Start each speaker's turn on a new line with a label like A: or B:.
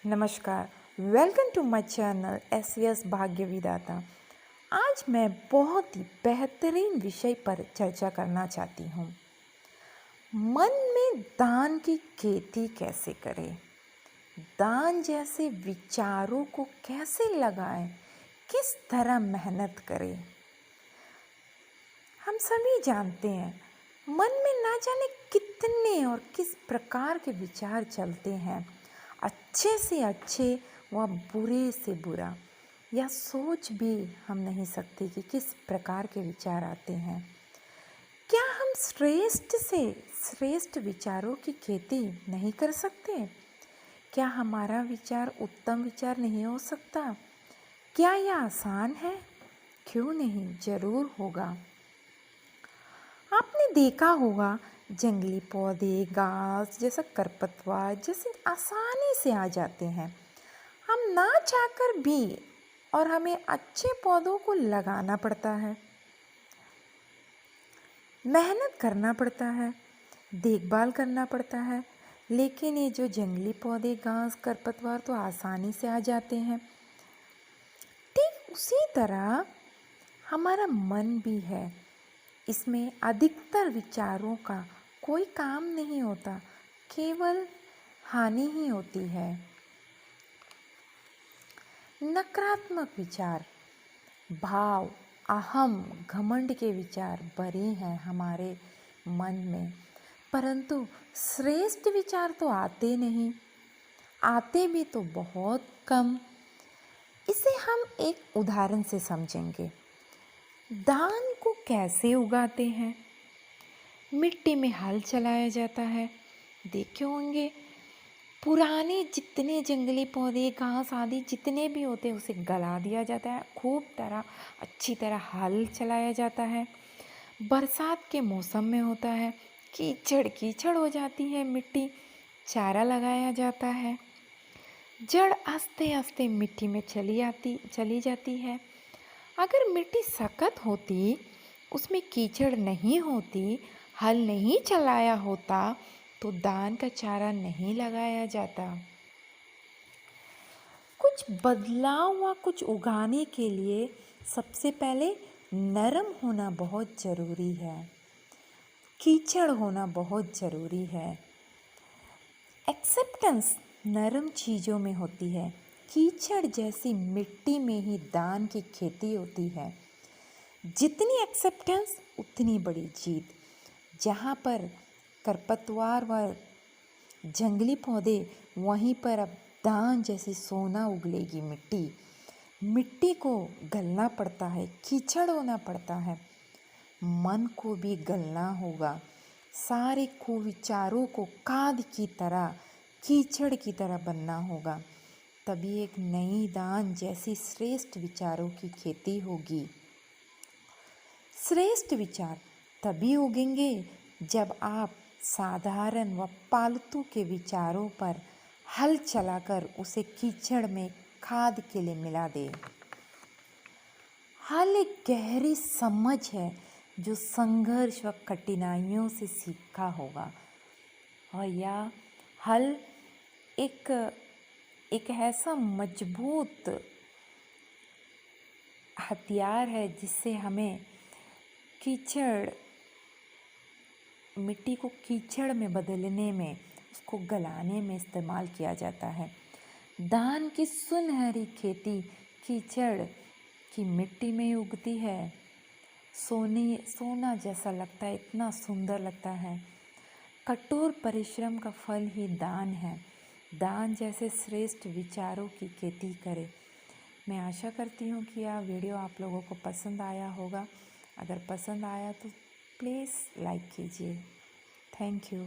A: नमस्कार। Welcome to my channel एसवीएस भाग्य विधाता। आज मैं बहुत ही बेहतरीन विषय पर चर्चा करना चाहती हूँ। मन में दान की खेती कैसे करें, दान जैसे विचारों को कैसे लगाएं, किस तरह मेहनत करें। हम सभी जानते हैं मन में ना जाने कितने और किस प्रकार के विचार चलते हैं, अच्छे से अच्छे व बुरे से बुरा, या सोच भी हम नहीं सकते कि किस प्रकार के विचार आते हैं। क्या हम श्रेष्ठ से श्रेष्ठ विचारों की खेती नहीं कर सकते? क्या हमारा विचार उत्तम विचार नहीं हो सकता? क्या यह आसान है? क्यों नहीं, जरूर होगा। आपने देखा होगा जंगली पौधे, घास जैसा खरपतवार जैसे आसानी से आ जाते हैं, हम ना चाहकर भी, और हमें अच्छे पौधों को लगाना पड़ता है, मेहनत करना पड़ता है, देखभाल करना पड़ता है। लेकिन ये जो जंगली पौधे, घास, खरपतवार तो आसानी से आ जाते हैं। ठीक उसी तरह हमारा मन भी है, इसमें अधिकतर विचारों का कोई काम नहीं होता, केवल हानि ही होती है। नकारात्मक विचार, भाव, अहम, घमंड के विचार भरे हैं हमारे मन में, परंतु श्रेष्ठ विचार तो आते नहीं, आते भी तो बहुत कम। इसे हम एक उदाहरण से समझेंगे। धान को कैसे उगाते हैं? मिट्टी में हल चलाया जाता है। देखे होंगे पुराने जितने जंगली पौधे, घास आदि जितने भी होते हैं उसे गला दिया जाता है, खूब अच्छी तरह हल चलाया जाता है। बरसात के मौसम में होता है, कीचड़ कीचड़ हो जाती है मिट्टी, चारा लगाया जाता है, जड़ आस्ते आस्ते मिट्टी में चली जाती है। अगर मिट्टी सख्त होती, उसमें कीचड़ नहीं होती, हल नहीं चलाया होता, तो धान का चारा नहीं लगाया जाता। कुछ बदलाव व कुछ उगाने के लिए सबसे पहले नरम होना बहुत ज़रूरी है, कीचड़ होना बहुत ज़रूरी है। एक्सेप्टेंस नरम चीज़ों में होती है, कीचड़ जैसी मिट्टी में ही धान की खेती होती है। जितनी एक्सेप्टेंस उतनी बड़ी जीत। जहाँ पर खरपतवार व जंगली पौधे, वहीं पर अब धान जैसी सोना उगलेगी मिट्टी। मिट्टी को गलना पड़ता है, कीचड़ होना पड़ता है, मन को भी गलना होगा, सारे कुविचारों को खाद की तरह, कीचड़ की तरह बनना होगा, तभी एक नई दान जैसी श्रेष्ठ विचारों की खेती होगी। श्रेष्ठ विचार तभी उगेंगे जब आप साधारण व पालतू के विचारों पर हल चलाकर उसे कीचड़ में खाद के लिए मिला दें। हल एक गहरी समझ है जो संघर्ष व कठिनाइयों से सीखा होगा, और यह हल एक ऐसा मजबूत हथियार है जिससे हमें मिट्टी को कीचड़ में बदलने में, उसको गलाने में इस्तेमाल किया जाता है। धान की सुनहरी खेती कीचड़ की मिट्टी में उगती है। सोना जैसा लगता है, इतना सुंदर लगता है। कठोर परिश्रम का फल ही दान है। दान जैसे श्रेष्ठ विचारों की खेती करें। मैं आशा करती हूँ कि यह वीडियो आप लोगों को पसंद आया होगा। अगर पसंद आया तो प्लीज़ लाइक कीजिए। Thank you.